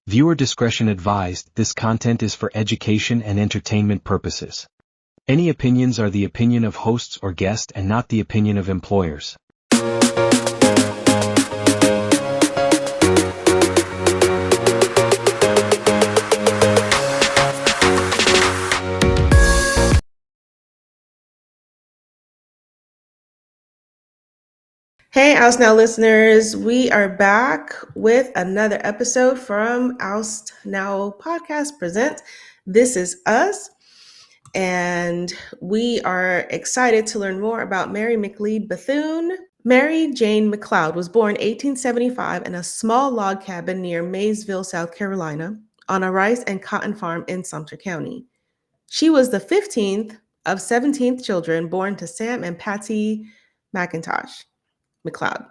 Viewer discretion advised. This content is for education and entertainment purposes. Any opinions are the opinion of hosts or guests and not the opinion of employers. Hey, Oust Now listeners, we are back with another episode from Oust Now Presents. This is us, and we are excited to learn more about Mary McLeod Bethune. Mary Jane McLeod was born 1875 in a small log cabin near Maysville, South Carolina, on a rice and cotton farm in Sumter County. She was the 15th of 17 children born to Sam and Patsy McIntosh McLeod,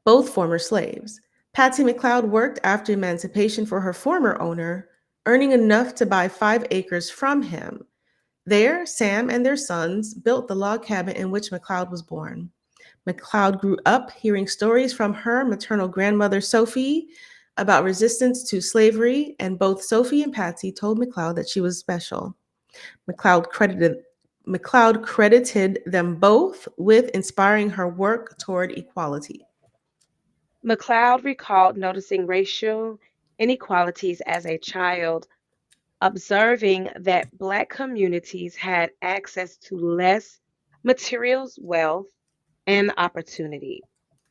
both former slaves. Patsy McLeod worked after emancipation for her former owner, earning enough to buy 5 acres from him. There, Sam and their sons built the log cabin in which McLeod was born. McLeod grew up hearing stories from her maternal grandmother, Sophie, about resistance to slavery, and both Sophie and Patsy told McLeod that she was special. McLeod credited them both with inspiring her work toward equality. McLeod recalled noticing racial inequalities as a child, observing that Black communities had access to less material wealth and opportunity.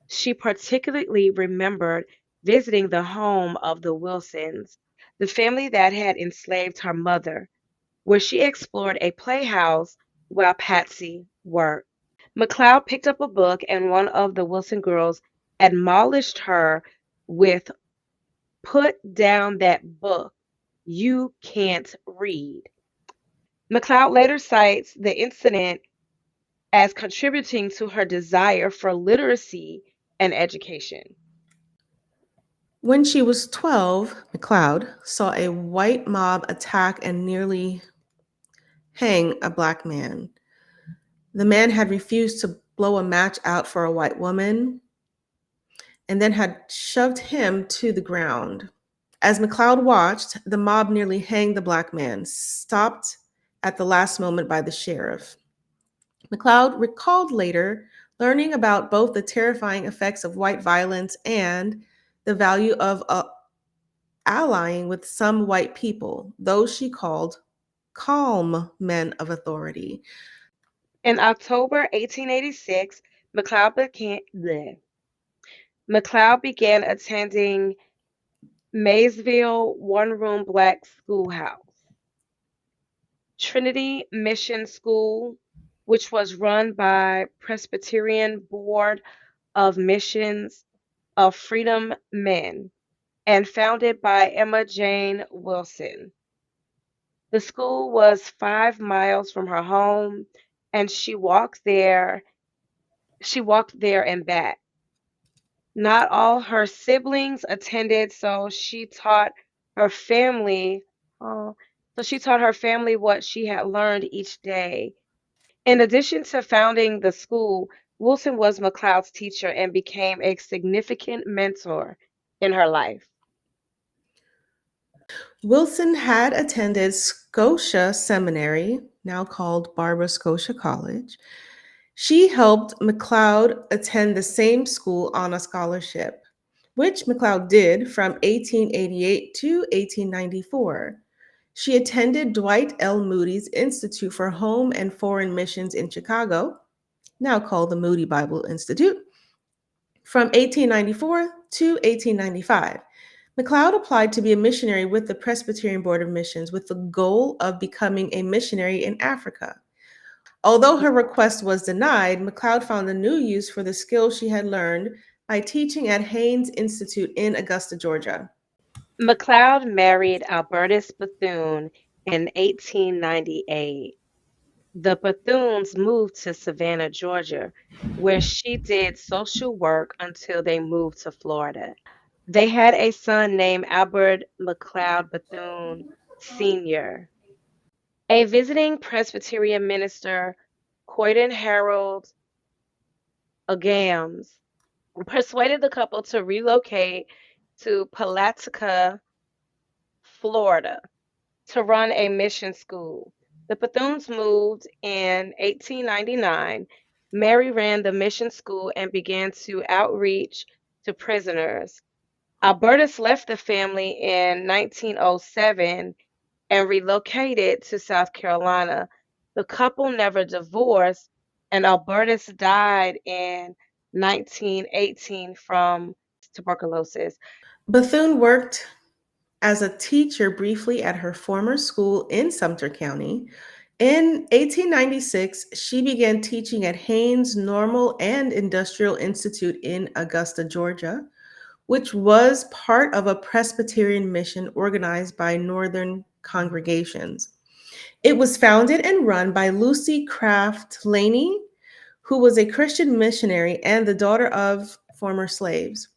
She particularly remembered visiting the home of the Wilsons, the family that had enslaved her mother, where she explored a playhouse while Patsy worked. McLeod picked up a book, and one of the Wilson girls admonished her with, "Put down that book. You can't read." McLeod later cites the incident as contributing to her desire for literacy and education. When she was 12, McLeod saw a white mob attack and nearly hang a Black man. The man had refused to blow a match out for a white woman and then had shoved him to the ground. As McLeod watched, the mob nearly hanged the Black man, stopped at the last moment by the sheriff. McLeod recalled later learning about both the terrifying effects of white violence and the value of allying with some white people, those she called calm men of authority. In October 1886, McLeod began attending Maysville one-room Black schoolhouse, Trinity Mission School, which was run by Presbyterian Board of Missions of Freedom Men and founded by Emma Jane Wilson. The school was 5 miles from her home, and she walked there and back. Not all her siblings attended, her family, oh, so she taught her family what she had learned each day. In addition to founding the school, Wilson was McLeod's teacher and became a significant mentor in her life. Wilson had attended Scotia Seminary, now called Barbara Scotia College. She helped McLeod attend the same school on a scholarship, which McLeod did from 1888 to 1894. She attended Dwight L. Moody's Institute for Home and Foreign Missions in Chicago, now called the Moody Bible Institute, from 1894 to 1895. McLeod applied to be a missionary with the Presbyterian Board of Missions with the goal of becoming a missionary in Africa. Although her request was denied, McLeod found a new use for the skills she had learned by teaching at Haynes Institute in Augusta, Georgia. McLeod married Albertus Bethune in 1898. The Bethunes moved to Savannah, Georgia, where she did social work until they moved to Florida. They had a son named Albert McLeod Bethune Sr. A visiting Presbyterian minister, Croydon Harold Agams, persuaded the couple to relocate to Palatka, Florida, to run a mission school. The Bethunes moved in 1899. Mary ran the mission school and began to outreach to prisoners. Albertus left the family in 1907 and relocated to South Carolina. The couple never divorced, and Albertus died in 1918 from tuberculosis. Bethune worked as a teacher briefly at her former school in Sumter County. In 1896, she began teaching at Haynes Normal and Industrial Institute in Augusta, Georgia, which was part of a Presbyterian mission organized by Northern congregations. It was founded and run by Lucy Craft Laney, who was a Christian missionary and the daughter of former slaves.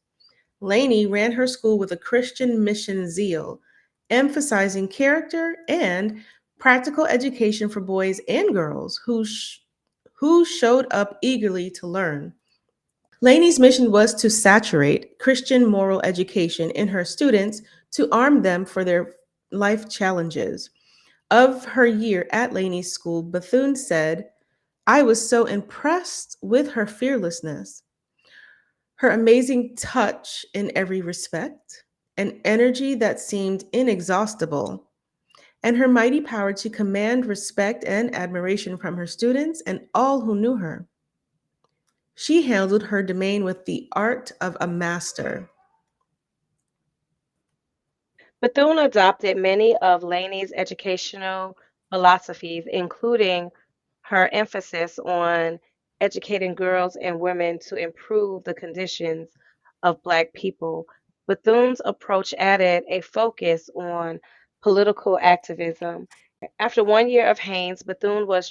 Laney ran her school with a Christian mission zeal, emphasizing character and practical education for boys and girls who showed up eagerly to learn. Laney's mission was to saturate Christian moral education in her students to arm them for their life challenges. Of her year at Laney's school, Bethune said, I was so impressed with her fearlessness, her amazing touch in every respect, an energy that seemed inexhaustible, and her mighty power to command respect and admiration from her students and all who knew her. She handled her domain with the art of a master. Bethune adopted many of Laney's educational philosophies, including her emphasis on educating girls and women to improve the conditions of Black people. Bethune's approach added a focus on political activism. After 1 year of Haynes, Bethune was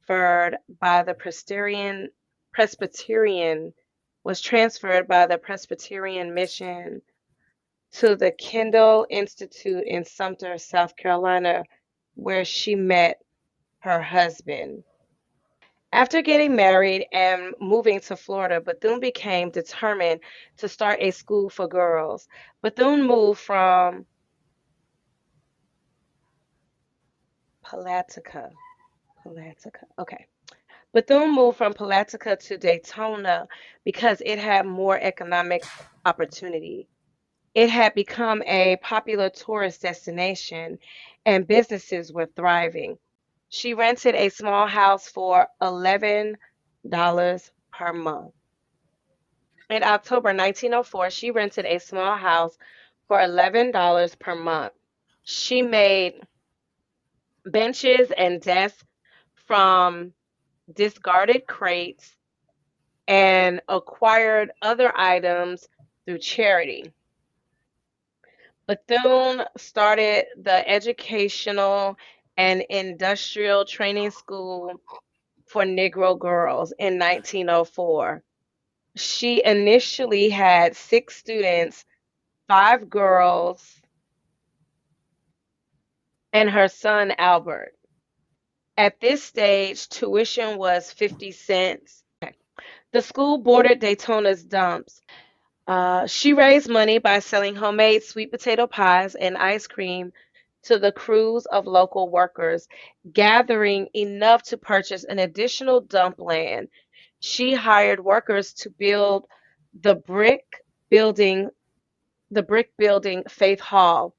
by the Presbyterian transferred by the Presbyterian mission to the Kendall Institute in Sumter, South Carolina, where she met her husband. After getting married and moving to Florida, Bethune became determined to start a school for girls. Bethune moved from Palatka. Okay. Bethune moved from Palatka to Daytona because it had more economic opportunity. It had become a popular tourist destination and businesses were thriving. She rented a small house for $11 per month. In October 1904, she rented a small house for $11 per month. She made benches and desks from discarded crates and acquired other items through charity. Bethune started the Educational and Industrial Training School for Negro Girls in 1904. She initially had 6 students, 5 girls, and her son Albert. At this stage, tuition was 50 cents. The school bordered Daytona's dumps. She raised money by selling homemade sweet potato pies and ice cream to the crews of local workers, gathering enough to purchase an additional dump land. She hired workers to build the building, the brick building Faith Hall,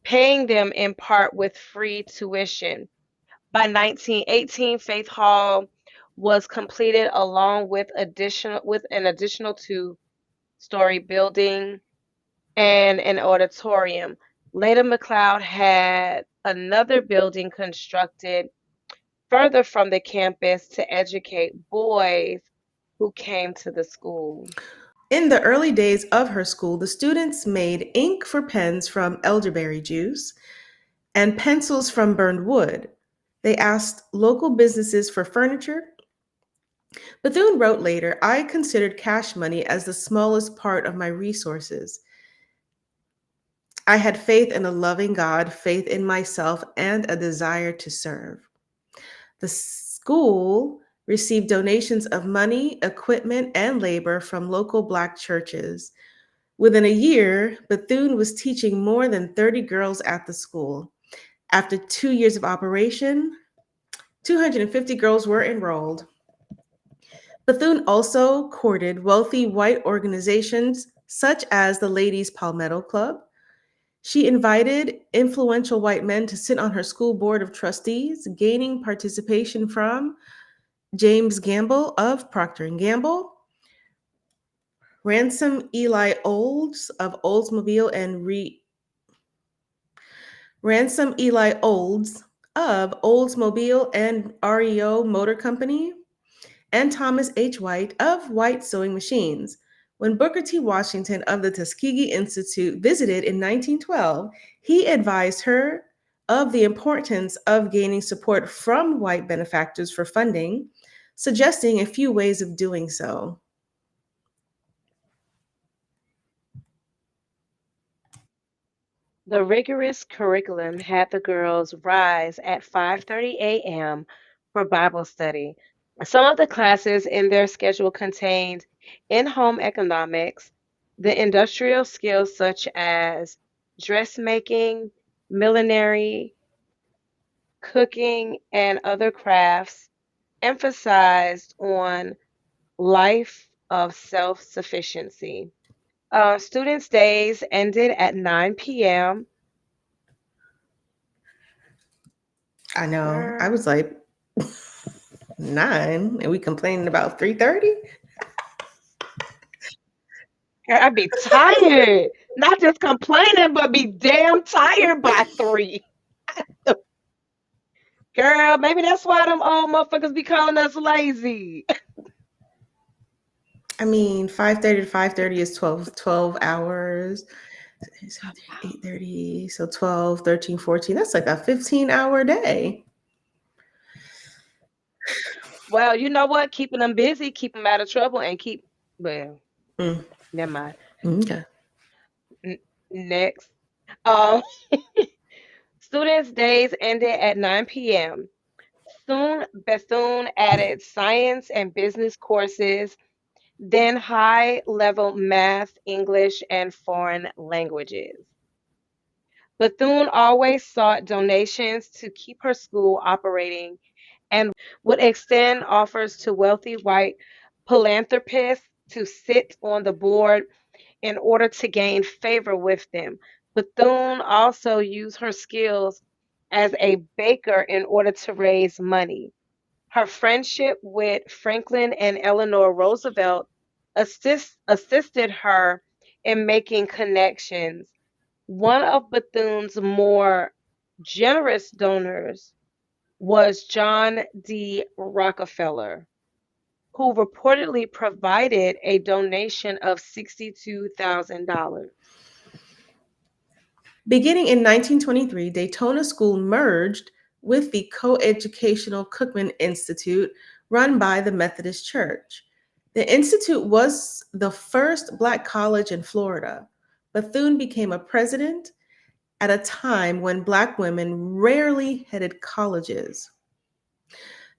paying them in part with free tuition. By 1918, Faith Hall was completed along with an additional two-story building and an auditorium. Later, McLeod had another building constructed further from the campus to educate boys who came to the school. In the early days of her school, the students made ink for pens from elderberry juice and pencils from burned wood. They asked local businesses for furniture. Bethune wrote later, I considered cash money as the smallest part of my resources. I had faith in a loving God, faith in myself, and a desire to serve. The school received donations of money, equipment, and labor from local Black churches. Within a year, Bethune was teaching more than 30 girls at the school. After 2 years of operation, 250 girls were enrolled. Bethune also courted wealthy white organizations such as the Ladies' Palmetto Club. She invited influential white men to sit on her school board of trustees, gaining participation from James Gamble of Procter& Gamble, Ransom Eli Olds of Oldsmobile and Ransom Eli Olds of Oldsmobile and REO Motor Company, and Thomas H. White of White Sewing Machines. When Booker T. Washington of the Tuskegee Institute visited in 1912, he advised her of the importance of gaining support from white benefactors for funding, suggesting a few ways of doing so. The rigorous curriculum had the girls rise at 5:30 a.m. for Bible study. Some of the classes in their schedule contained in-home economics, the industrial skills such as dressmaking, millinery, cooking, and other crafts, emphasized on life of self-sufficiency. Students' days ended at 9 p.m. I know. I Girl, was like 9 and we complaining about 3:30. I'd be tired. Not just complaining, but be damn tired by 3. Girl, maybe that's why them old motherfuckers be calling us lazy. I mean, 5:30 to 5:30 is 12 hours. 8:30, so 12, 13, 14. That's like a 15-hour day. Well, you know what? Keeping them busy, keep them out of trouble, and well, Mm, never mind. okay. N- Next. Um, students' days ended at 9 p.m. Soon, Bethune added science and business courses, then high level math, English, and foreign languages. Bethune always sought donations to keep her school operating and would extend offers to wealthy white philanthropists to sit on the board in order to gain favor with them. Bethune also used her skills as a baker in order to raise money. Her friendship with Franklin and Eleanor Roosevelt assisted her in making connections. One of Bethune's more generous donors was John D. Rockefeller, who reportedly provided a donation of $62,000. Beginning in 1923, Daytona School merged with the Coeducational Cookman Institute run by the Methodist Church. The institute was the first Black college in Florida. Bethune became a president at a time when Black women rarely headed colleges.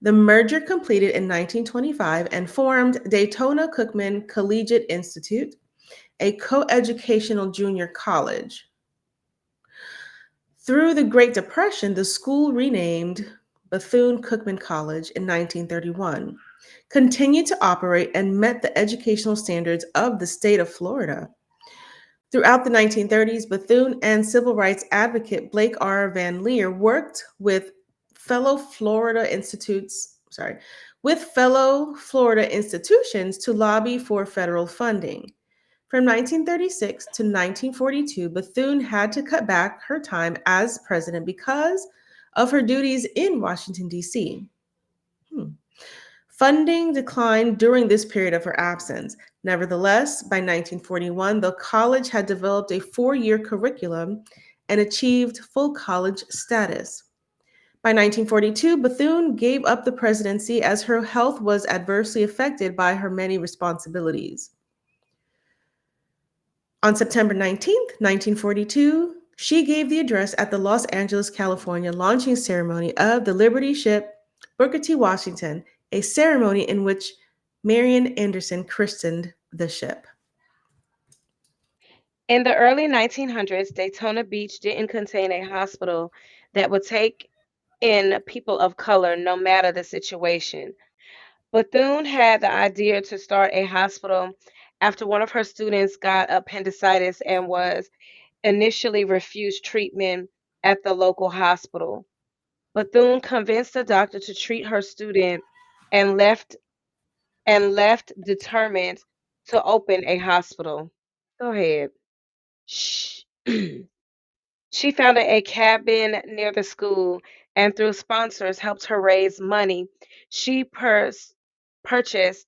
The merger completed in 1925 and formed Daytona Cookman Collegiate Institute, a coeducational junior college. Through the Great Depression, the school, renamed Bethune Cookman College in 1931, continued to operate and met the educational standards of the state of Florida. Throughout the 1930s, Bethune and civil rights advocate Blake R. Van Leer worked fellow Florida fellow Florida institutions to lobby for federal funding. From 1936 to 1942, Bethune had to cut back her time as president because of her duties in Washington, D.C. Funding declined during this period of her absence. Nevertheless, by 1941, the college had developed a 4-year curriculum and achieved full college status. By 1942, Bethune gave up the presidency as her health was adversely affected by her many responsibilities. On September 19th, 1942, she gave the address at the Los Angeles, California launching ceremony of the Liberty ship Booker T. Washington, a ceremony in which Marian Anderson christened the ship. In the early 1900s, Daytona Beach didn't contain a hospital that would take in people of color no matter the situation. Bethune had the idea to start a hospital after one of her students got appendicitis and was initially refused treatment at the local hospital. Bethune convinced the doctor to treat her student and left determined to open a hospital. Go ahead. Shh. She founded a cabin near the school and through sponsors helped her raise money. She purchased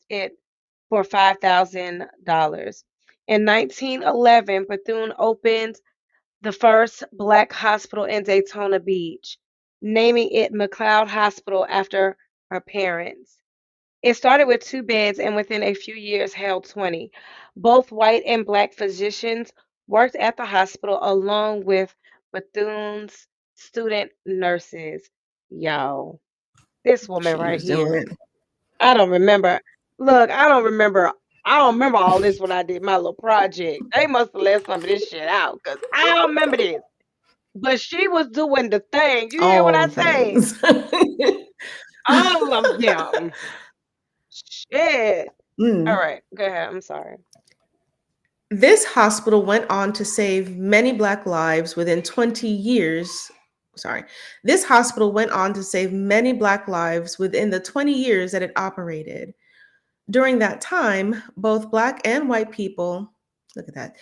it for $5,000. In 1911, Bethune opened the first black hospital in Daytona Beach, naming it McLeod Hospital after her parents. It started with 2 beds and within a few years held 20. Both white and black physicians worked at the hospital along with Bethune's student nurses. Yo, this woman She right was doing here. it. I don't remember. Look, I don't remember all this when I did my little project. They must have left some of this shit out because I don't remember this. But she was doing the thing. You hear what All I the say? things. All of them. Shit. All Mm. right, go ahead. I'm sorry. This hospital went on to save many Black lives within 20 years. Sorry. This hospital went on to save many Black lives within the 20 years that it operated. During that time, both Black and white people, look at that.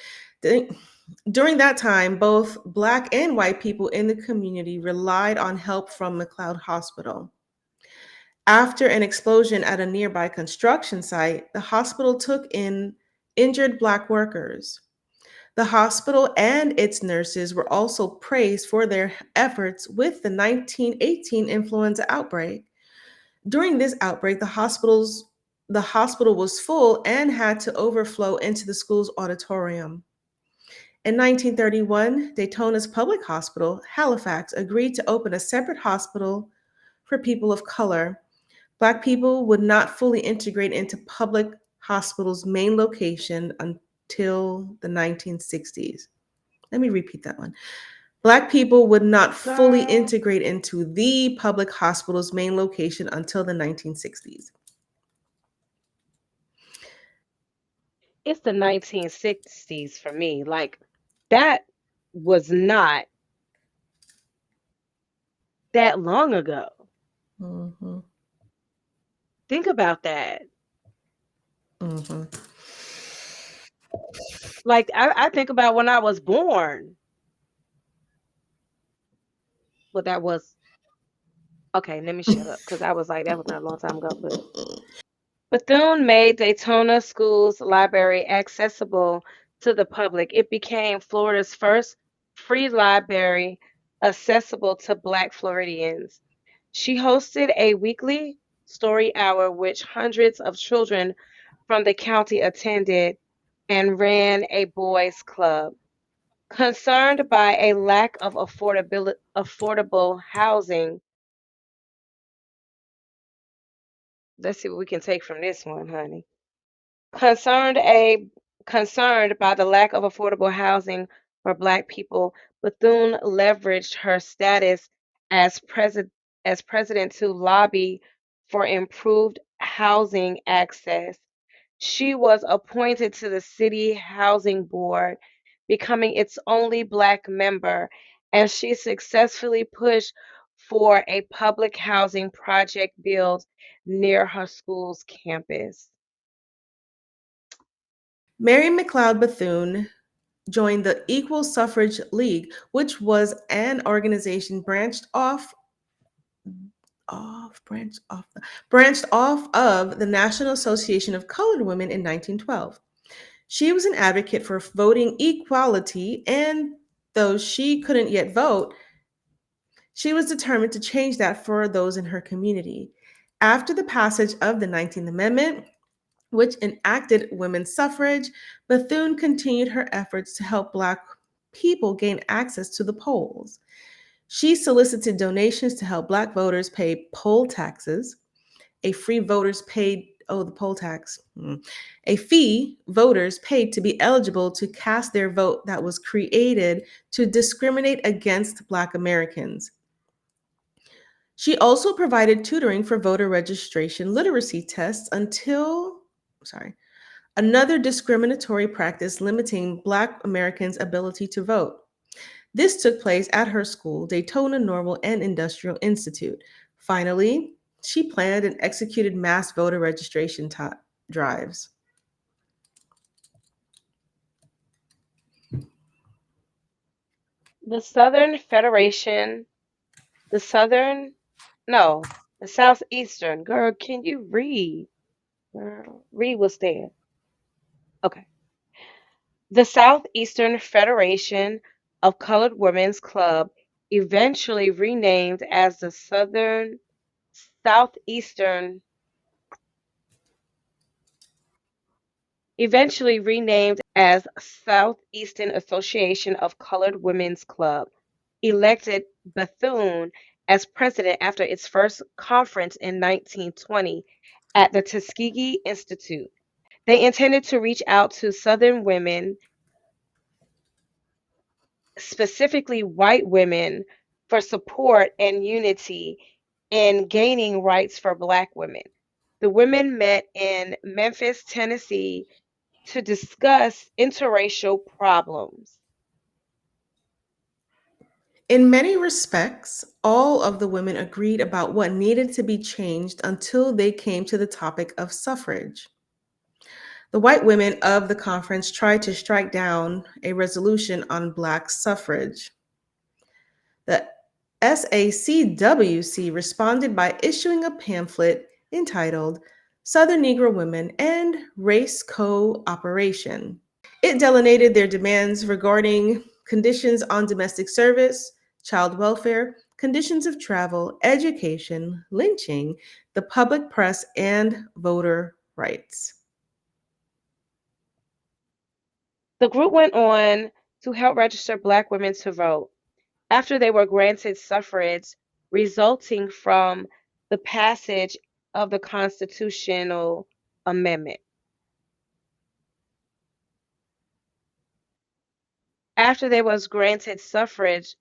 During that time, both Black and white people in the community relied on help from McLeod Hospital. After an explosion at a nearby construction site, the hospital took in injured Black workers. The hospital and its nurses were also praised for their efforts with the 1918 influenza outbreak. During this outbreak, the hospital was full and had to overflow into the school's auditorium. In 1931, Daytona's public hospital, Halifax, agreed to open a separate hospital for people of color. Black people would not fully integrate into public hospital's main location until the 1960s. Let me repeat that one. Black people would not fully Girl, integrate into the public hospital's main location until the 1960s. it's the 1960s for me. Like, that was not that long ago. Mhm, Think about that. mhm. Like, I think about when I was born. But that was okay. Let me shut up because I was like, that was not a long time ago. But Bethune made Daytona Schools Library accessible to the public. It became Florida's first free library accessible to Black Floridians. She hosted a weekly story hour, which hundreds of children from the county attended, and ran a boys' club. Concerned by a lack of affordable housing, let's see what we can take from this one, honey. Concerned a Concerned by the lack of affordable housing for Black people, Bethune leveraged her status as president to lobby for improved housing access. She was appointed to the City Housing Board, becoming its only Black member, and she successfully pushed for a public housing project built near her school's campus. Mary McLeod Bethune joined the Equal Suffrage League, which was an organization branched off of the National Association of Colored Women in 1912. She was an advocate for voting equality, and though she couldn't yet vote, she was determined to change that for those in her community. After the passage of the 19th Amendment, which enacted women's suffrage, Bethune continued her efforts to help Black people gain access to the polls. She solicited donations to help Black voters pay poll taxes, a free voters paid Oh, the poll tax. A fee voters paid to be eligible to cast their vote that was created to discriminate against Black Americans. She also provided tutoring for voter registration literacy tests until, sorry, another discriminatory practice limiting Black Americans' ability to vote. This took place at her school, Daytona Normal and Industrial Institute. Finally, she planned and executed mass voter registration drives. The Southern Federation, the Southern, no, the Southeastern. Girl, can you read? Girl, read what's there. Okay. The Southeastern Federation of Colored Women's Club, eventually renamed as the Southeastern, eventually renamed as Southeastern Association of Colored Women's Club, elected Bethune as president after its first conference in 1920 at the Tuskegee Institute. They intended to reach out to Southern women, specifically white women, for support and unity in gaining rights for Black women. The women met in Memphis, Tennessee to discuss interracial problems. In many respects, all of the women agreed about what needed to be changed until they came to the topic of suffrage. The white women of the conference tried to strike down a resolution on Black suffrage. The SACWC responded by issuing a pamphlet entitled Southern Negro Women and Race Cooperation. It delineated their demands regarding conditions on domestic service, child welfare, conditions of travel, education, lynching, the public press, and voter rights. The group went on to help register Black women to vote after they were granted suffrage resulting from the passage of the constitutional amendment. After they was granted suffrage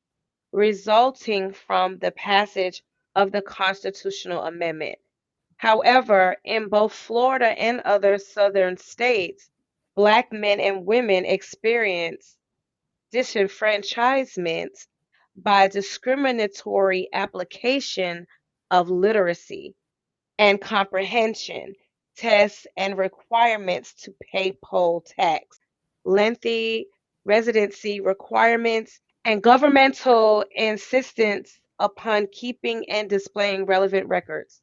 resulting from the passage of the constitutional amendment. However, in both Florida and other southern states, Black men and women experience disenfranchisement by discriminatory application of literacy and comprehension tests and requirements to pay poll tax, lengthy residency requirements, and governmental insistence upon keeping and displaying relevant records.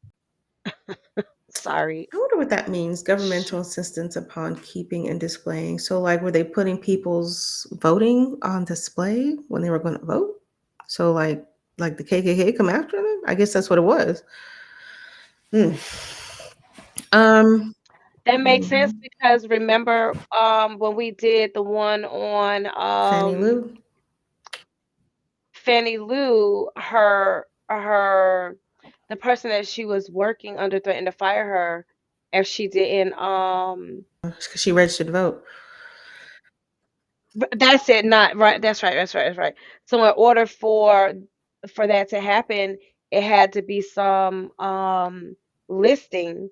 Sorry. I wonder what that means, governmental assistance upon keeping and displaying. So, like, were they putting people's voting on display when they were going to vote? So, like the KKK come after them? I guess that's what it was. Hmm. Um, That makes sense mhm. because remember when we did the one on Fannie Lou. Fannie Lou, her the person that she was working under threatened to fire her if she didn't 'Cause she registered to vote. that's it, not right, that's right. So in order for that to happen, it had to be some listing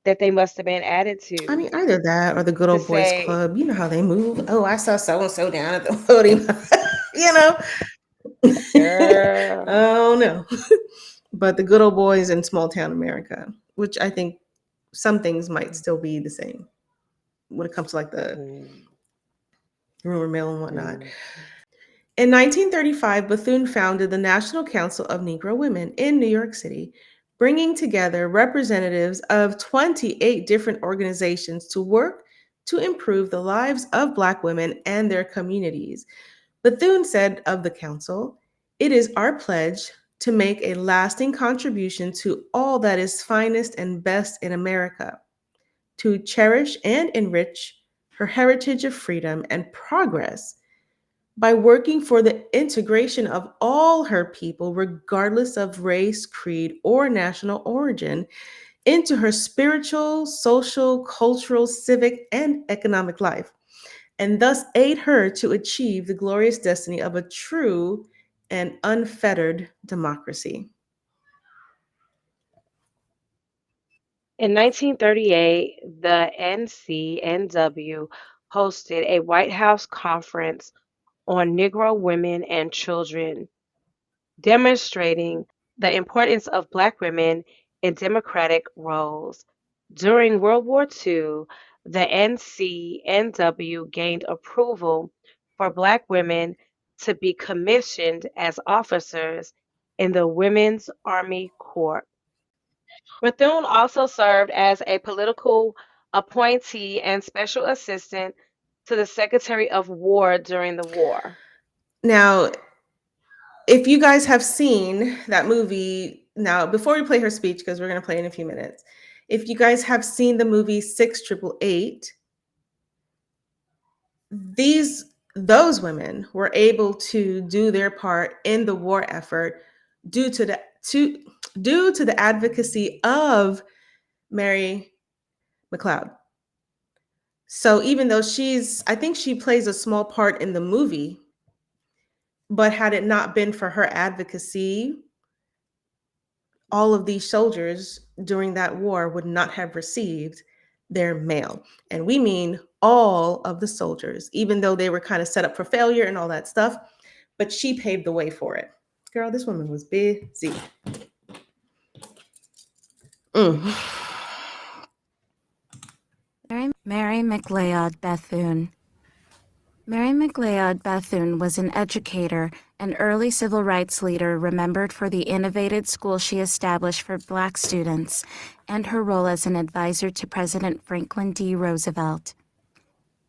that they must have been added I mean, to either that or the good to old boys say, club. You know how they move. Oh, I saw so and so down at the voting. you know. girl. Oh no. But the good old boys in small town America, which I think some things might still be the same when it comes to like the Mm, rumor mill and whatnot. mm. In 1935, Bethune founded the National Council of Negro Women in New York City, bringing together representatives of 28 different organizations to work to improve the lives of Black women and their communities. Bethune said of the council, "It is our pledge to make a lasting contribution to all that is finest and best in America, to cherish and enrich her heritage of freedom and progress by working for the integration of all her people, regardless of race, creed, or national origin, into her spiritual, social, cultural, civic, and economic life, and thus aid her to achieve the glorious destiny of a true and unfettered democracy. In 1938, the NCNW hosted a White House conference on Negro women and children, demonstrating the importance of Black women in democratic roles. During World War II, the NCNW gained approval for Black women to be commissioned as officers in the Women's Army Corps. Bethune also served as a political appointee and special assistant to the Secretary of War during the war. Now, if you guys have seen that movie, now before we play her speech, because we're going to play in a few minutes, if you guys have seen the movie 6888, those women were able to do their part in the war effort due to the advocacy of Mary McLeod. So even though I think she plays a small part in the movie, but had it not been for her advocacy, all of these soldiers during that war would not have received their mail. And we mean all of the soldiers, even though they were kind of set up for failure and all that stuff, but she paved the way for it. Girl, this woman was busy. Mary McLeod Bethune. Mary McLeod Bethune was an educator and early civil rights leader remembered for the innovative school she established for Black students and her role as an advisor to President Franklin D. Roosevelt.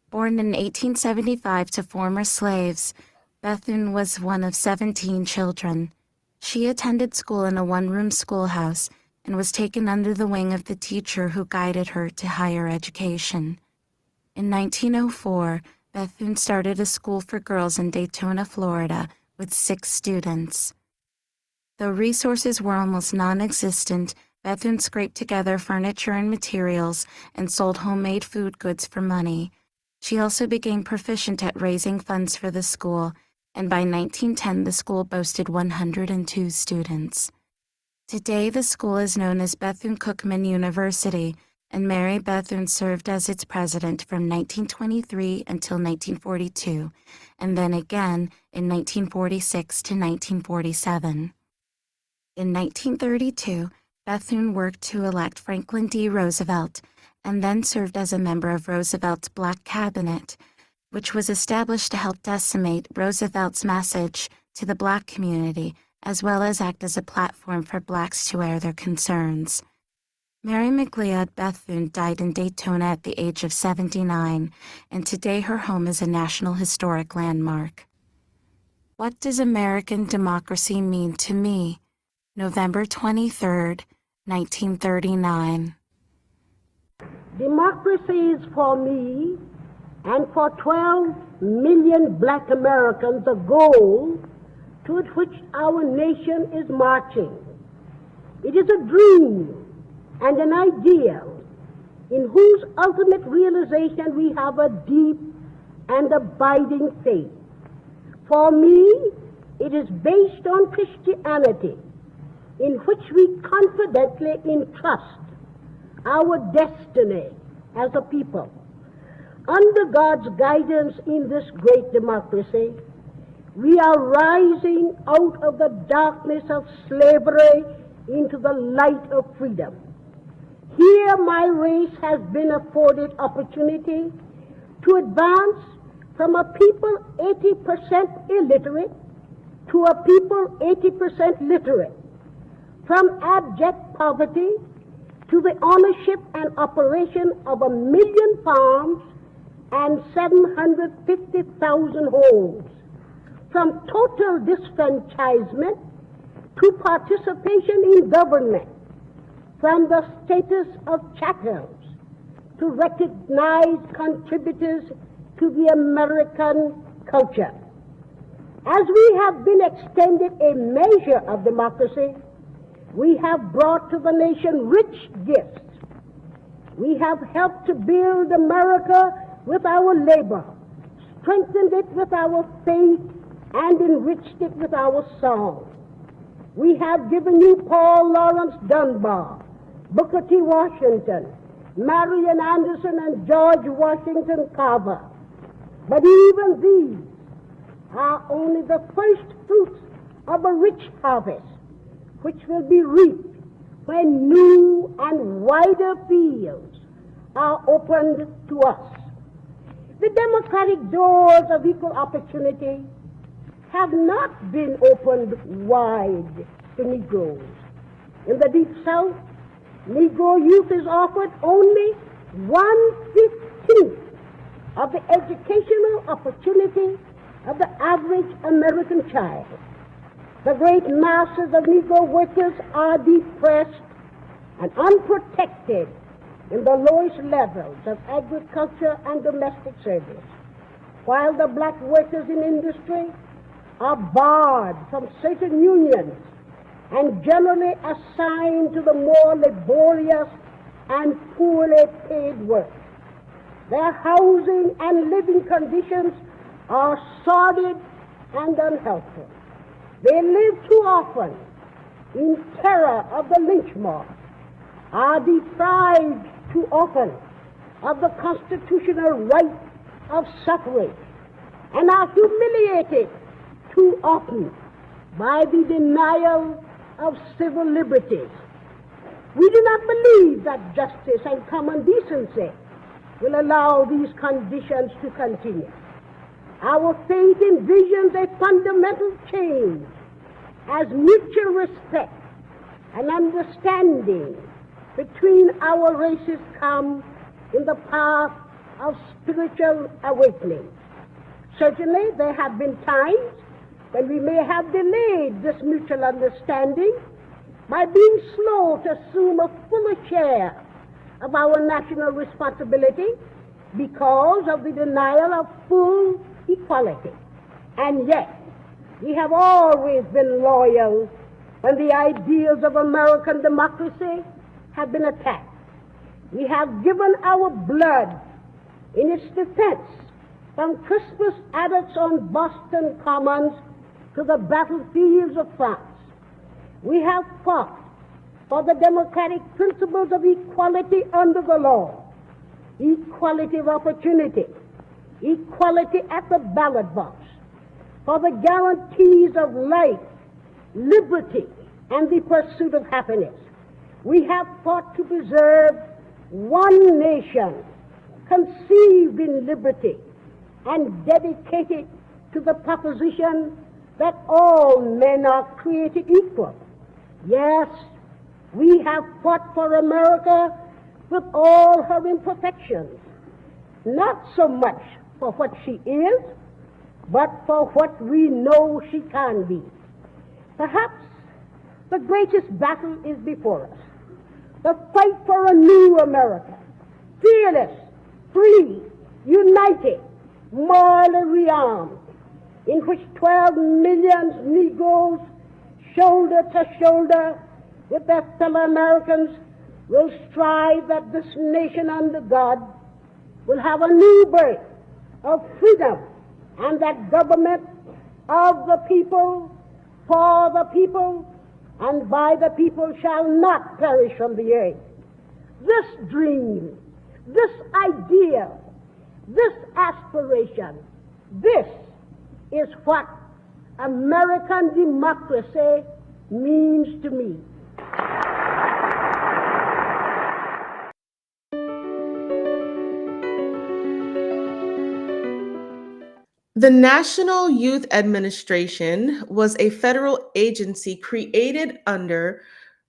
Born in 1875 to former slaves, Bethune was one of 17 children. She attended school in a one-room schoolhouse and was taken under the wing of the teacher who guided her to higher education. In 1904, Bethune started a school for girls in Daytona, Florida, with 6 students. Though resources were almost non-existent, Bethune scraped together furniture and materials and sold homemade food goods for money. She also became proficient at raising funds for the school, and by 1910 the school boasted 102 students. Today the school is known as Bethune-Cookman University, and Mary Bethune served as its president from 1923 until 1942, and then again in 1946 to 1947. In 1932, Bethune worked to elect Franklin D. Roosevelt, and then served as a member of Roosevelt's Black Cabinet, which was established to help disseminate Roosevelt's message to the Black community, as well as act as a platform for Blacks to air their concerns. Mary McLeod Bethune died in Daytona at the age of 79, and today her home is a National Historic Landmark. What does American democracy mean to me? November 23, 1939. Democracy is for me and for 12 million Black Americans a goal toward which our nation is marching. It is a dream and an ideal in whose ultimate realization we have a deep and abiding faith. For me, it is based on Christianity, in which we confidently entrust our destiny as a people. Under God's guidance in this great democracy, we are rising out of the darkness of slavery into the light of freedom. Here my race has been afforded opportunity to advance from a people 80% illiterate to a people 80% literate, from abject poverty to the ownership and operation of 1 million farms and 750,000 homes, from total disfranchisement to participation in government, from the status of chattels to recognized contributors to the American culture. As we have been extended a measure of democracy, We have brought to the nation rich gifts. We have helped to build America with our labor, strengthened it with our faith, and enriched it with our song. We have given you Paul Laurence Dunbar, Booker T. Washington, Marian Anderson, and George Washington Carver. But even these are only the first fruits of a rich harvest, which will be reaped when new and wider fields are opened to us. The democratic doors of equal opportunity have not been opened wide to Negroes. In the Deep South, Negro youth is offered only 1/15 of the educational opportunity of the average American child. The great masses of Negro workers are depressed and unprotected in the lowest levels of agriculture and domestic service, while the black workers in industry are barred from certain unions and generally assigned to the more laborious and poorly paid work. Their housing and living conditions are sordid and unhealthy. They live too often in terror of the lynch mob, are deprived too often of the constitutional right of suffrage, and are humiliated too often by the denial of civil liberties. We do not believe that justice and common decency will allow these conditions to continue. Our faith envisions a fundamental change as mutual respect and understanding between our races come in the path of spiritual awakening. Certainly, there have been times when we may have delayed this mutual understanding by being slow to assume a fuller share of our national responsibility because of the denial of full equality. And yet, we have always been loyal when the ideals of American democracy have been attacked. We have given our blood in its defense, from Crispus Attucks on Boston Commons to the battlefields of France. We have fought for the democratic principles of equality under the law, equality of opportunity, equality at the ballot box, for the guarantees of life, liberty, and the pursuit of happiness. We have fought to preserve one nation conceived in liberty and dedicated to the proposition that all men are created equal. Yes, we have fought for America with all her imperfections, not so much for what she is, but for what we know she can be. Perhaps the greatest battle is before us, the fight for a new America, fearless, free, united, morally rearmed, in which 12 million Negroes, shoulder to shoulder with their fellow Americans, will strive that this nation under God will have a new birth of freedom, and that government of the people, for the people, and by the people shall not perish from the earth. This dream, this idea, this aspiration, this is what American democracy means to me. The National Youth Administration was a federal agency created under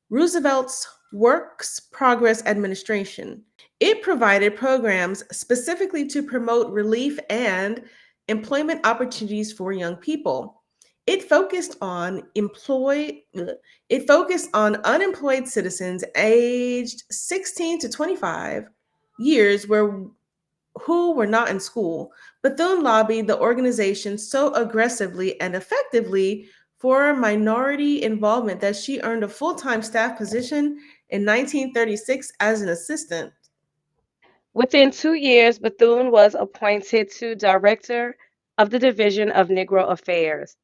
Roosevelt's Works Progress Administration. It provided programs specifically to promote relief and employment opportunities for young people. It focused on unemployed citizens aged 16 to 25 years who were not in school. Bethune lobbied the organization so aggressively and effectively for minority involvement that she earned a full-time staff position in 1936 as an assistant. Within 2 years, Bethune was appointed to director of the Division of Negro Affairs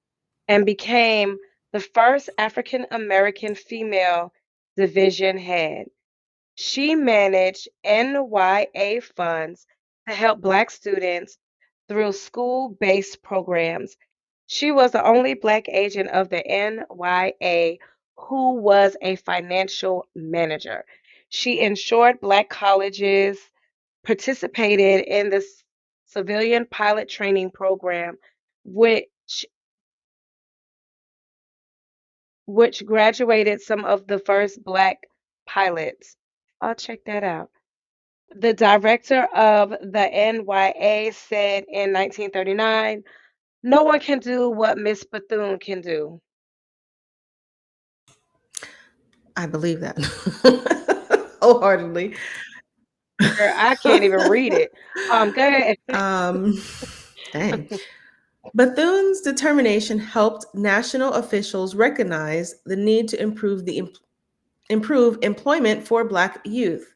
and became the first African American female division head. She managed NYA funds to help Black students through school-based programs. She was the only Black agent of the NYA who was a financial manager. She ensured Black colleges participated in the civilian pilot training program, which graduated some of the first Black pilots. I'll check that out. The director of the NYA said in 1939, "No one can do what Miss Bethune can do." I believe that wholeheartedly. Girl, I can't even read it. Go ahead. um, Dang. Bethune's determination helped national officials recognize the need to improve employment for Black youth.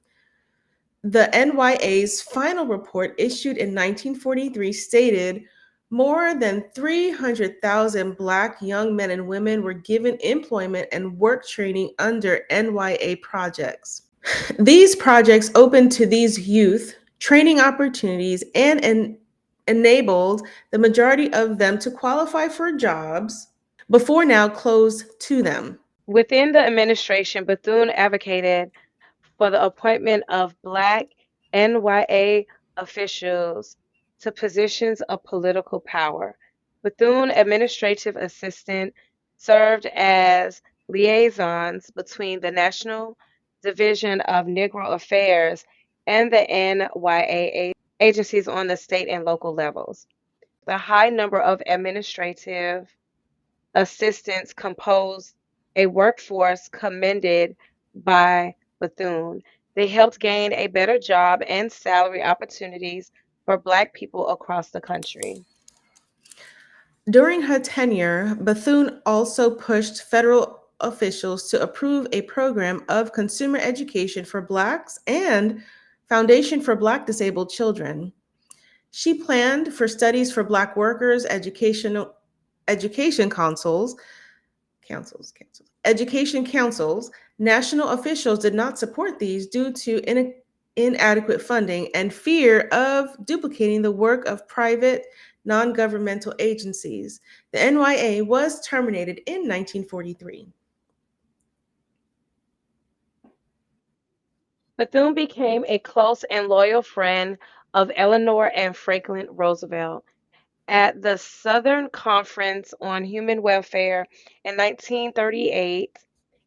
The NYA's final report, issued in 1943, stated more than 300,000 Black young men and women were given employment and work training under NYA projects. These projects opened to these youth training opportunities and enabled the majority of them to qualify for jobs before now closed to them. Within the administration, Bethune advocated for the appointment of Black NYA officials to positions of political power. Bethune administrative assistant served as liaisons between the National Division of Negro Affairs and the NYA agencies on the state and local levels. The high number of administrative assistants composed a workforce commended by Bethune. They helped gain a better job and salary opportunities for Black people across the country. During her tenure, Bethune also pushed federal officials to approve a program of consumer education for Blacks and Foundation for Black Disabled Children. She planned for studies for Black workers, education education councils. National officials did not support these due to inadequate funding and fear of duplicating the work of private non-governmental agencies. The NYA was terminated in 1943. Bethune became a close and loyal friend of Eleanor and Franklin Roosevelt. At the Southern Conference on Human Welfare in 1938,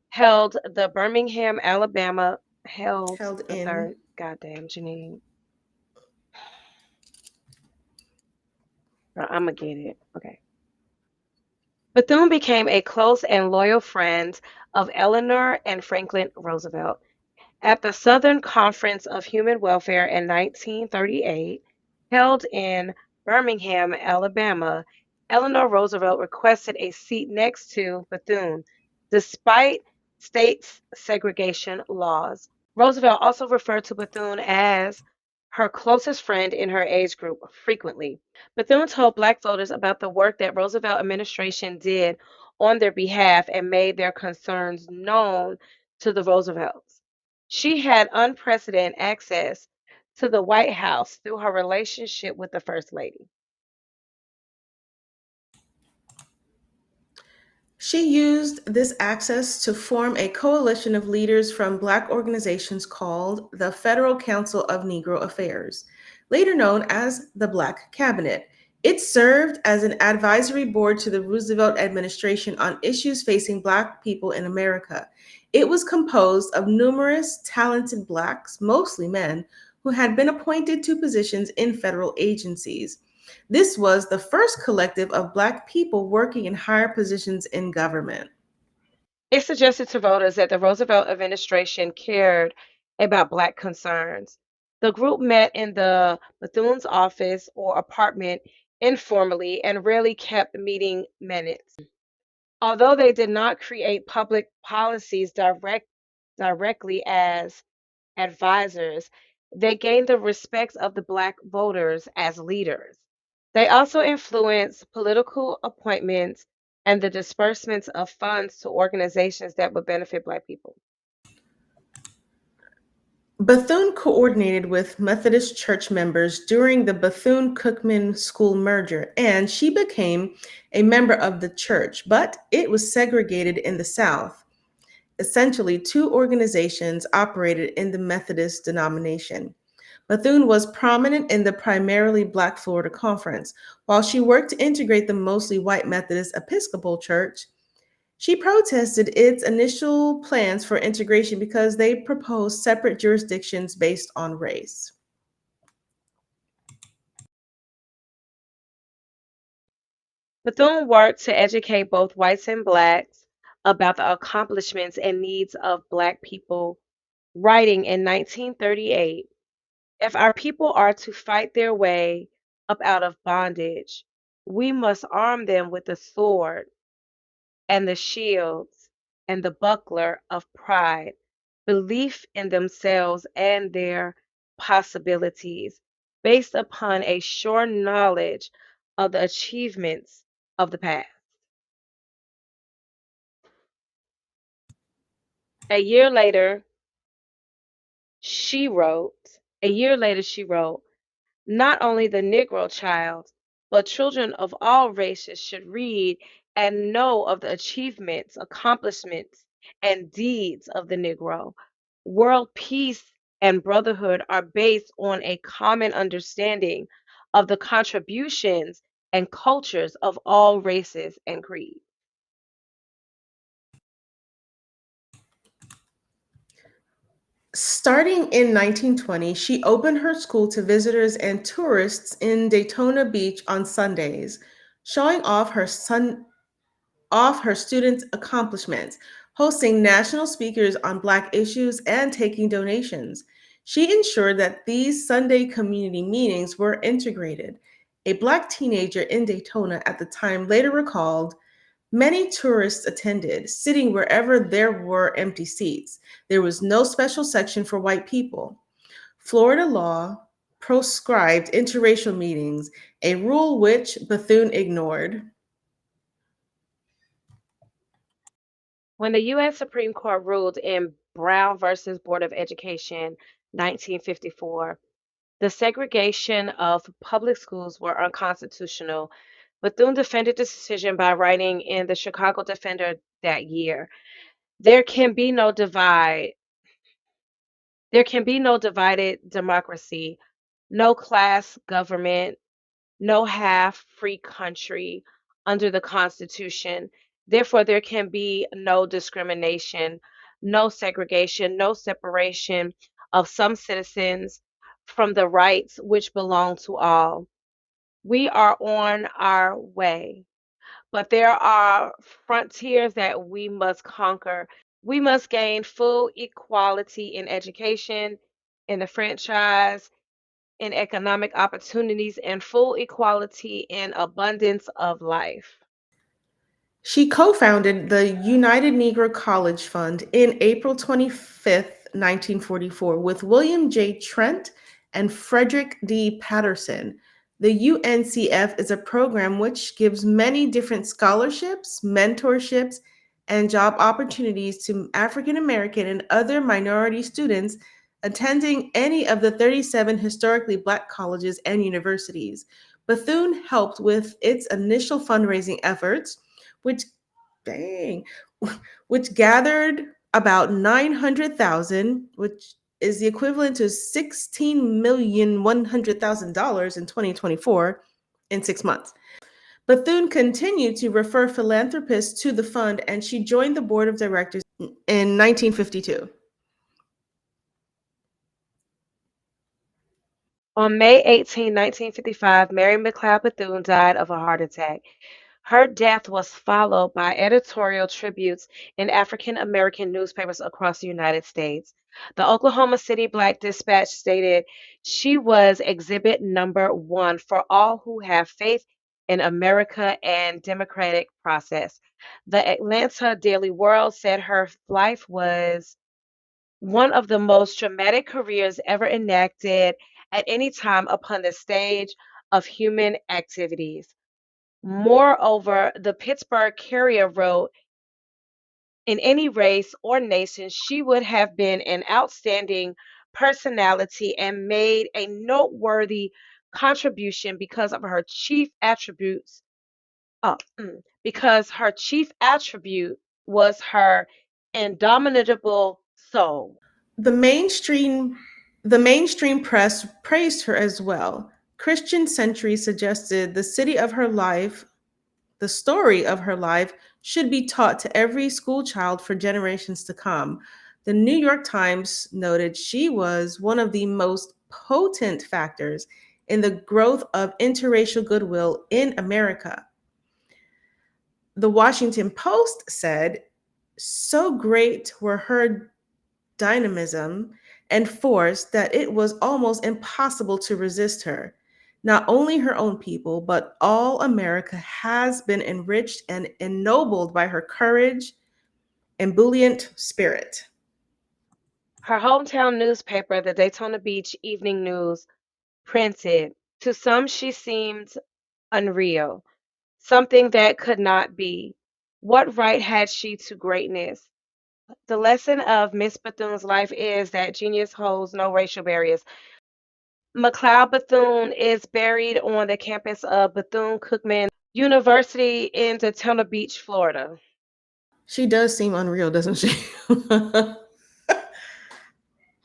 held the Birmingham, Alabama, held Held the in third. Goddamn, Janine. I'm gonna get it. Okay. Bethune became a close and loyal friend of Eleanor and Franklin Roosevelt. At the Southern Conference of Human Welfare in 1938, held in Birmingham, Alabama, Eleanor Roosevelt requested a seat next to Bethune, despite state segregation laws. Roosevelt also referred to Bethune as her closest friend in her age group frequently. Bethune told Black voters about the work that Roosevelt administration did on their behalf and made their concerns known to the Roosevelts. She had unprecedented access to the White House through her relationship with the First Lady. She used this access to form a coalition of leaders from Black organizations called the Federal Council of Negro Affairs, later known as the Black Cabinet. It served as an advisory board to the Roosevelt administration on issues facing Black people in America. It was composed of numerous talented Blacks, mostly men, who had been appointed to positions in federal agencies. This was the first collective of Black people working in higher positions in government. It suggested to voters that the Roosevelt administration cared about Black concerns. The group met in the Bethune's office or apartment informally and rarely kept meeting minutes. Although they did not create public policies directly as advisors, they gained the respect of the Black voters as leaders. They also influenced political appointments and the disbursements of funds to organizations that would benefit Black people. Bethune coordinated with Methodist church members during the Bethune-Cookman School merger, and she became a member of the church, but it was segregated in the South. Essentially, two organizations operated in the Methodist denomination. Bethune was prominent in the primarily Black Florida Conference. While she worked to integrate the mostly white Methodist Episcopal Church, she protested its initial plans for integration because they proposed separate jurisdictions based on race. Bethune worked to educate both whites and Blacks about the accomplishments and needs of Black people, writing in 1938, "If our people are to fight their way up out of bondage, we must arm them with the sword and the shields and the buckler of pride, belief in themselves and their possibilities, based upon a sure knowledge of the achievements of the past." A year later, she wrote, "Not only the Negro child, but children of all races should read and know of the achievements, accomplishments, and deeds of the Negro. World peace and brotherhood are based on a common understanding of the contributions and cultures of all races and creeds." Starting in 1920, she opened her school to visitors and tourists in Daytona Beach on Sundays, showing off her students' accomplishments, hosting national speakers on Black issues, and taking donations. She ensured that these Sunday community meetings were integrated. A Black teenager in Daytona at the time later recalled, "Many tourists attended, sitting wherever there were empty seats. There was no special section for white people. Florida law proscribed interracial meetings, a rule which Bethune ignored." When the U.S. Supreme Court ruled in Brown versus Board of Education, 1954, the segregation of public schools were unconstitutional, Bethune defended the decision by writing in the Chicago Defender that year, "There can be no divide. There can be no divided democracy, no class government, no half free country under the Constitution. Therefore, there can be no discrimination, no segregation, no separation of some citizens from the rights which belong to all. We are on our way, but there are frontiers that we must conquer. We must gain full equality in education, in the franchise, in economic opportunities, and full equality in abundance of life." She co-founded the United Negro College Fund in April 25th, 1944, with William J. Trent and Frederick D. Patterson. The UNCF is a program which gives many different scholarships, mentorships, and job opportunities to African American and other minority students attending any of the 37 historically Black colleges and universities. Bethune helped with its initial fundraising efforts, which dang, which gathered about 900,000, which is the equivalent to $16,100,000 in 2024 in 6 months. Bethune continued to refer philanthropists to the fund, and she joined the board of directors in 1952. On May 18, 1955, Mary McLeod Bethune died of a heart attack. Her death was followed by editorial tributes in African American newspapers across the United States. The Oklahoma City Black Dispatch stated, "She was exhibit number one for all who have faith in America and democratic process. The Atlanta Daily World said her life was one of the most dramatic careers ever enacted at any time upon the stage of human activities. Moreover, the Pittsburgh Carrier wrote, in any race or nation, she would have been an outstanding personality and made a noteworthy contribution because of her chief attributes. Because her chief attribute was her indomitable soul. The mainstream the mainstream press praised her as well. Christian Century suggested the story of her life should be taught to every school child for generations to come. The New York Times noted she was one of the most potent factors in the growth of interracial goodwill in America. The Washington Post said, so great were her dynamism and force that it was almost impossible to resist her. Not only her own people, but all America has been enriched and ennobled by her courage and buoyant spirit. Her hometown newspaper, the Daytona Beach Evening News, printed, to some she seemed unreal, something that could not be. What right had she to greatness? The lesson of Miss Bethune's life is that genius holds no racial barriers. McLeod Bethune is buried on the campus of Bethune-Cookman University in Daytona Beach, Florida. She does seem unreal, doesn't she?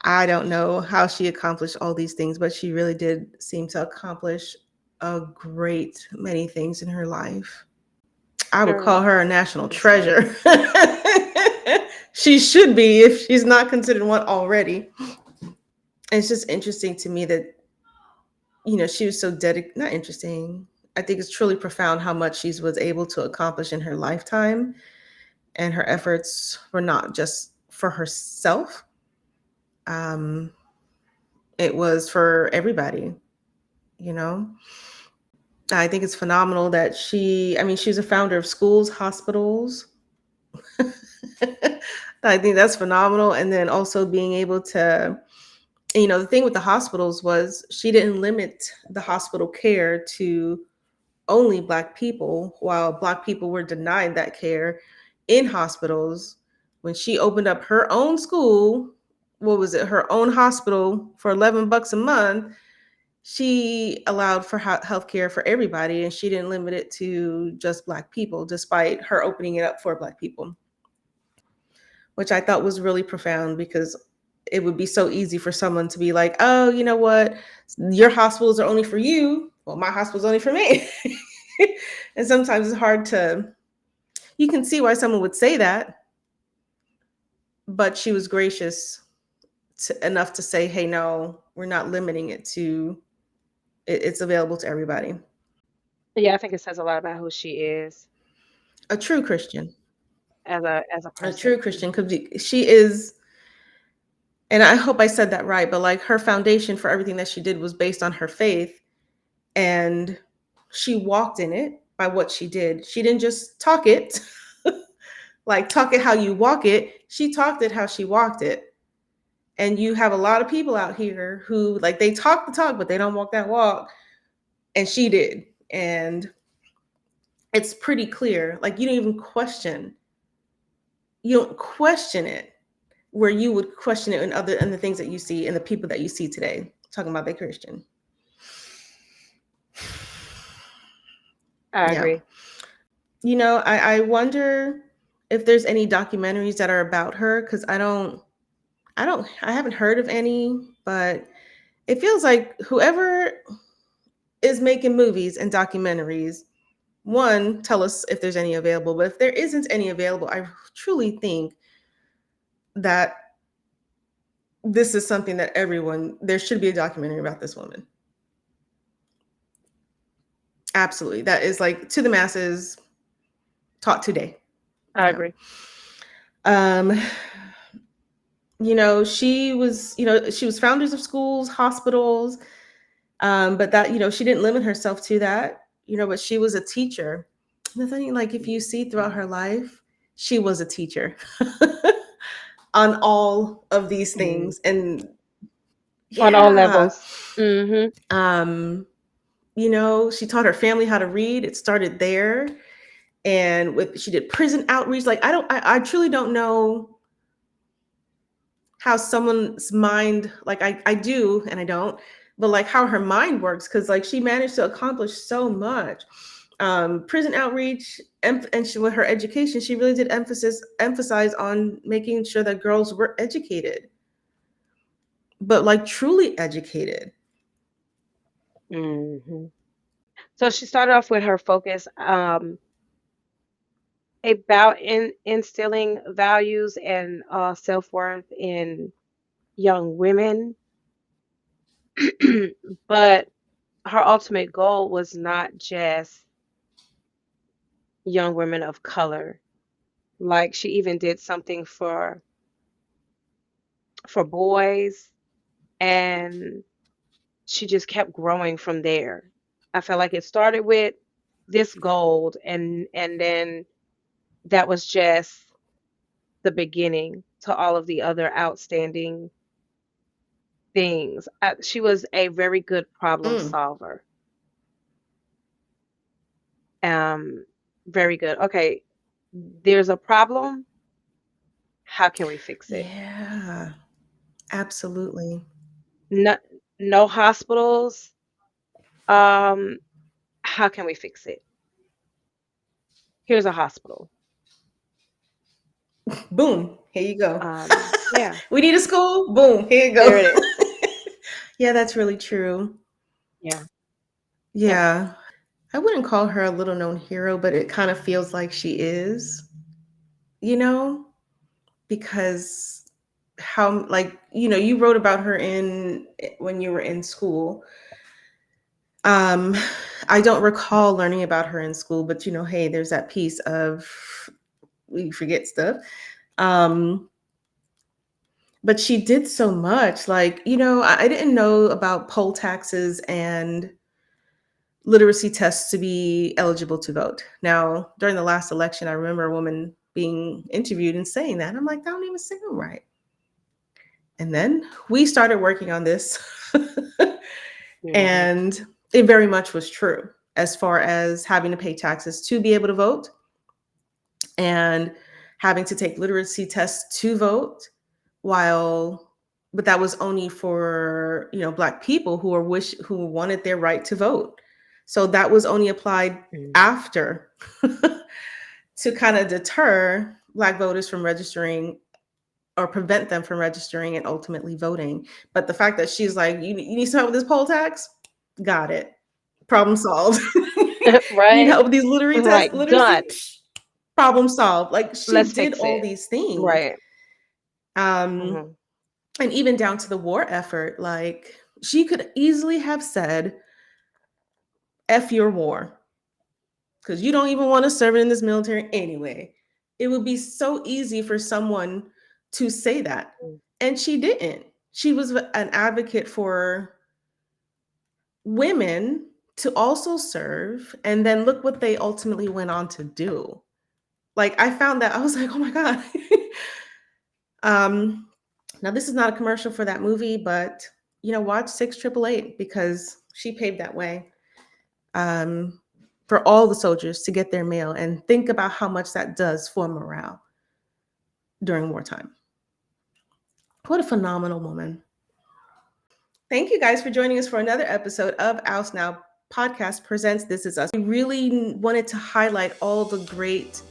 I don't know how she accomplished all these things, but she really did seem to accomplish a great many things in her life. I would call her a national treasure. She should be if she's not considered one already. It's just interesting to me that, she was so dedicated. Not interesting. I think it's truly profound how much she was able to accomplish in her lifetime. And her efforts were not just for herself. It was for everybody, you know? I think it's phenomenal that she's a founder of schools, hospitals. I think that's phenomenal. And then also being able to, the thing with the hospitals was she didn't limit the hospital care to only Black people, while Black people were denied that care in hospitals. When she opened up her own school, what was it, her own hospital for $11 a month, she allowed for healthcare for everybody, and she didn't limit it to just Black people, despite her opening it up for Black people, which I thought was really profound, because it would be so easy for someone to be like, oh, you know what, your hospitals are only for you. Well, my hospital's only for me. And sometimes it's hard you can see why someone would say that, but she was gracious enough to say, hey, no, we're not limiting it to, it's available to everybody. Yeah, I think it says a lot about who she is A true Christian. as a A person. true Christian, because she is, and I hope I said that right, but like her foundation for everything that she did was based on her faith, and she walked in it by what she did. She didn't just talk it, like talk it how you walk it. She talked it how she walked it. And you have a lot of people out here who, like, they talk the talk, but they don't walk that walk. And she did. And it's pretty clear. Like, you don't question it where you would question it in the things that you see and the people that you see today, talking about the Christian. I Yeah. agree. I wonder if there's any documentaries that are about her, because I haven't heard of any, but it feels like whoever is making movies and documentaries, one, tell us if there's any available, but if there isn't any available, I truly think that this is something that there should be a documentary about this woman. Absolutely. That is, like, to the masses, taught today. I agree. She was founders of schools, hospitals, but that, she didn't limit herself to that. but she was a teacher. And the thing, like, if you see throughout her life, she was a teacher on all of these Mm. things. And On all yeah, levels. Mm-hmm. she taught her family how to read. It started there. And she did prison outreach. Like, I truly don't know how someone's mind, like I do and I don't, but like how her mind works, because like she managed to accomplish so much. Prison outreach, and with her education, she really did emphasize on making sure that girls were educated, but like truly educated. Mm-hmm. So she started off with her focus about instilling values and self-worth in young women, but her ultimate goal was not just young women of color. Like she even did something for boys, and she just kept growing from there. I felt like it started with this gold, and then that was just the beginning to all of the other outstanding things. She was a very good problem Mm, solver. Um, Very good. Okay, there's a problem. How can we fix it? yeah, absolutely. No, no hospitals. Um, how can we fix it? Here's a hospital. Boom, here you go. Yeah, We need a school. Boom, here you there go. it is. Yeah, that's really true. Yeah, yeah. Yeah, I wouldn't call her a little known hero, but it kind of feels like she is, you know, because how, like, you wrote about her in when you were in school. um I don't recall learning about her in school, but hey, there's that piece of we forget stuff. um but she did so much, like, I didn't know about poll taxes and literacy tests to be eligible to vote. Now, during the last election, I remember a woman being interviewed and saying that. I'm like, that don't even sound right. And then we started working on this. Hmm. And it very much was true, as far as having to pay taxes to be able to vote, and having to take literacy tests to vote, while but that was only for Black people who wanted their right to vote. So that was only applied Hmm. after, to kind of deter Black voters from registering, or prevent them from registering and ultimately voting. But the fact that she's like, you need some help with this poll tax, got it, problem solved. Need Right? help with these Like literacy, done. problem solved. Like, she Let's did fix all it. these things. Right. um Hmm. and even down to the war effort, like, she could easily have said, F your war, because you don't even want to serve in this military anyway. It would be so easy for someone to say that. And she didn't. She was an advocate for women to also serve. And then look what they ultimately went on to do. Like, I found that, I was like, oh my God. um, Now, this is not a commercial for that movie, but watch 6888, because she paved that way, um, for all the soldiers to get their mail, and think about how much that does for morale during wartime. What a phenomenal woman. Thank you guys for joining us for another episode of Oust Now Podcast Presents This Is Us. We really wanted to highlight all the great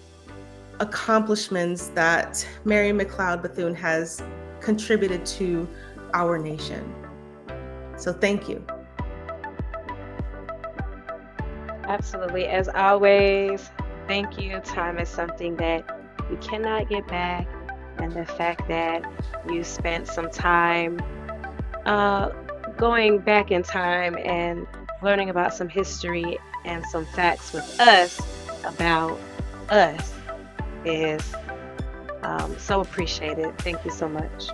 accomplishments that Mary McLeod Bethune has contributed to our nation. So thank you. Absolutely. As always, thank you. Time is something that you cannot get back. And the fact that you spent some time uh, going back in time and learning about some history and some facts with us about us is so appreciated. Thank you so much.